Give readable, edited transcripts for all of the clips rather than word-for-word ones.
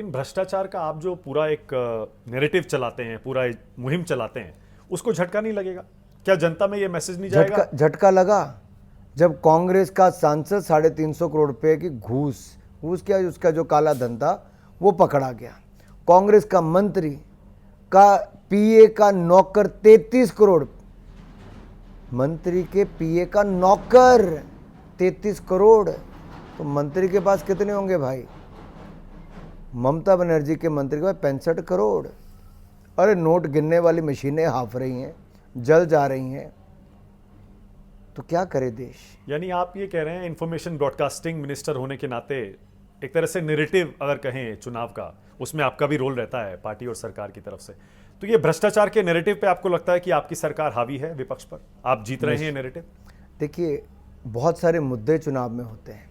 लेकिन भ्रष्टाचार का आप जो पूरा एक नैरेटिव चलाते हैं, पूरा एक मुहिम चलाते हैं, उसको झटका नहीं लगेगा? क्या जनता में ये मैसेज नहीं जाएगा? झटका लगा जब कांग्रेस का सांसद 350 करोड़ रुपए की घूस घूस क्या उसका जो काला धन था वो पकड़ा गया। कांग्रेस का मंत्री का पीए का नौकर 33 करोड़, मंत्री के पीए का नौकर 33 करोड़, तो मंत्री के पास कितने होंगे भाई? ममता बनर्जी के मंत्री के पास 65 करोड़। अरे नोट गिनने वाली मशीनें हाफ रही हैं, जल जा रही हैं, तो क्या करे देश? यानी आप ये कह रहे हैं इंफॉर्मेशन ब्रॉडकास्टिंग मिनिस्टर होने के नाते एक तरह से नैरेटिव अगर कहें चुनाव का, उसमें आपका भी रोल रहता है पार्टी और सरकार की तरफ से, तो ये भ्रष्टाचार के नैरेटिव पे आपको लगता है कि आपकी सरकार हावी है विपक्ष पर, आप जीत रहे हैं नैरेटिव? देखिए, बहुत सारे मुद्दे चुनाव में होते हैं,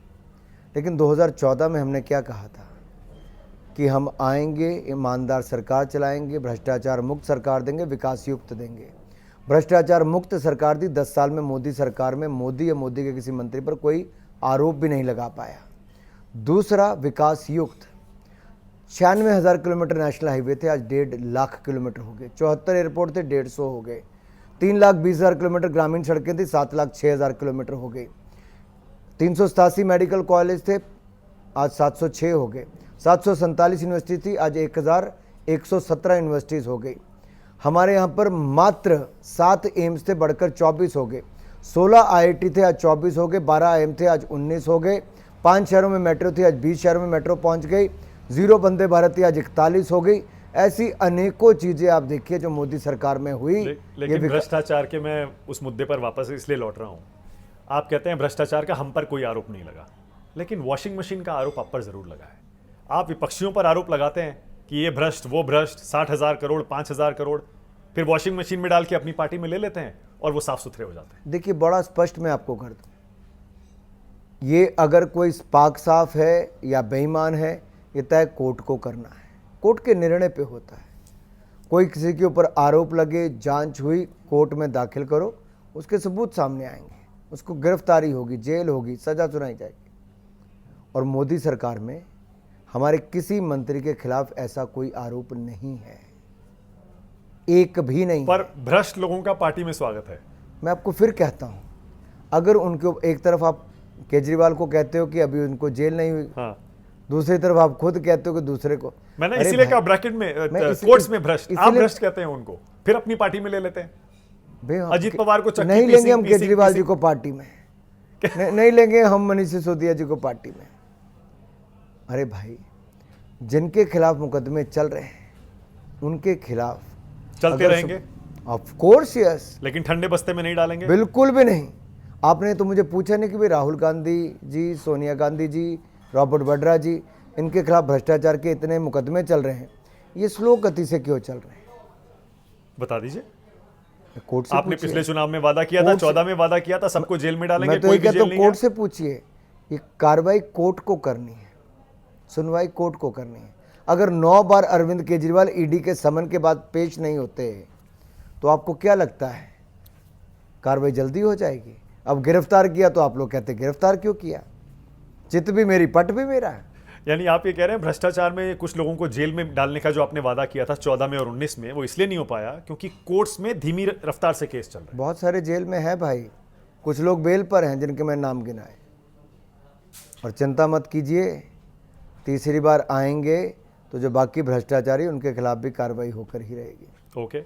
लेकिन 2014 में हमने क्या कहा था कि हम आएंगे, ईमानदार सरकार चलाएंगे, भ्रष्टाचार मुक्त सरकार देंगे, विकास युक्त देंगे। भ्रष्टाचार मुक्त सरकार दी। 10 साल में मोदी सरकार में मोदी या मोदी के किसी मंत्री पर कोई आरोप भी नहीं लगा पाया। दूसरा, विकास युक्त 96,000 किलोमीटर नेशनल हाईवे थे, आज 1.5 लाख किलोमीटर हो गए। 74 एयरपोर्ट थे, 150 हो गए। 3,20,000 किलोमीटर ग्रामीण सड़कें थी, 7,06,000 किलोमीटर हो गई। 387 मेडिकल कॉलेज थे, आज 706 हो गए। 747 यूनिवर्सिटी थी, आज 1,117 यूनिवर्सिटीज़ हो गई। हमारे यहाँ पर मात्र 7 एम्स थे, बढ़कर 24 हो गए। 16 आईआईटी थे, आज 24 हो गए। 12 आईएम थे, आज 19 हो गए। 5 शहरों में मेट्रो थी, आज 20 शहरों में मेट्रो पहुँच गई। 0 वंदे भारत थी, आज 41 हो गई। ऐसी अनेकों चीज़ें आप देखिए जो मोदी सरकार में हुई। लेकिन भ्रष्टाचार के, मैं उस मुद्दे पर वापस इसलिए लौट रहा हूँ, आप कहते हैं भ्रष्टाचार का हम पर कोई आरोप नहीं लगा, लेकिन वॉशिंग मशीन का आरोप आप पर जरूर लगा है। आप विपक्षियों पर आरोप लगाते हैं कि ये भ्रष्ट, वो भ्रष्ट, 60,000 करोड़, 5,000 करोड़, फिर वॉशिंग मशीन में डाल के अपनी पार्टी में ले लेते हैं और वो साफ सुथरे हो जाते हैं। देखिए, बड़ा स्पष्ट मैं आपको कर दूं, ये अगर कोई पाक साफ है या बेईमान है, ये तय कोर्ट को करना है, कोर्ट के निर्णय पे होता है। कोई किसी के ऊपर आरोप लगे, जांच हुई, कोर्ट में दाखिल करो, उसके सबूत सामने आएंगे, उसको गिरफ्तारी होगी, जेल होगी, सजा सुनाई जाएगी। और मोदी सरकार में हमारे किसी मंत्री के खिलाफ ऐसा कोई आरोप नहीं है, एक भी नहीं। पर भ्रष्ट लोगों का पार्टी में स्वागत है। मैं आपको फिर कहता हूं, अगर उनके एक तरफ आप केजरीवाल को कहते हो कि अभी उनको जेल नहीं हुई, हाँ, दूसरी तरफ आप खुद कहते हो कि दूसरे को। मैंने इसीलिए कहा ब्रैकेट में, कोर्ट्स में भ्रष्ट, आप भ्रष्ट कहते हैं उनको, फिर अपनी पार्टी में ले लेते हैं। अजीत पवार को नहीं लेंगे हम केजरीवाल जी को पार्टी में, नहीं लेंगे हम मनीष सिसोदिया जी को पार्टी में। अरे भाई, जिनके खिलाफ मुकदमे चल रहे हैं उनके खिलाफ चलते रहेंगे, ऑफ कोर्स यस, लेकिन ठंडे बस्ते में नहीं डालेंगे, बिल्कुल भी नहीं। आपने तो मुझे पूछा नहीं कि भाई राहुल गांधी जी, सोनिया गांधी जी, रॉबर्ट वड्रा जी, इनके खिलाफ भ्रष्टाचार के इतने मुकदमे चल रहे हैं, ये स्लो गति से क्यों चल रहे हैं? बता दीजिए। कोर्ट से आपने पिछले चुनाव में वादा किया था, 14 में वादा किया था सबको जेल में डालेंगे, मैं तो ये कहता हूं कोर्ट से पूछिए। ये कार्रवाई कोर्ट को करनी है, सुनवाई कोर्ट को करनी है। अगर 9 बार अरविंद केजरीवाल ईडी के समन के बाद पेश नहीं होते तो आपको क्या लगता है कार्रवाई जल्दी हो जाएगी? अब गिरफ्तार किया तो आप लोग कहते गिरफ्तार क्यों किया? चित भी मेरी, पट भी मेरा है। यानी आप ये कह रहे हैं भ्रष्टाचार में कुछ लोगों को जेल में डालने का जो आपने वादा किया था 14 में और 19 में, वो इसलिए नहीं हो पाया क्योंकि कोर्ट्स में धीमी रफ्तार से केस चल रहे हैं। बहुत सारे जेल में है भाई, कुछ लोग बेल पर हैं जिनके मैं नाम गिनाए। और चिंता मत कीजिए, तीसरी बार आएंगे तो जो बाकी भ्रष्टाचारी उनके खिलाफ भी कार्रवाई होकर ही रहेगी। ओके।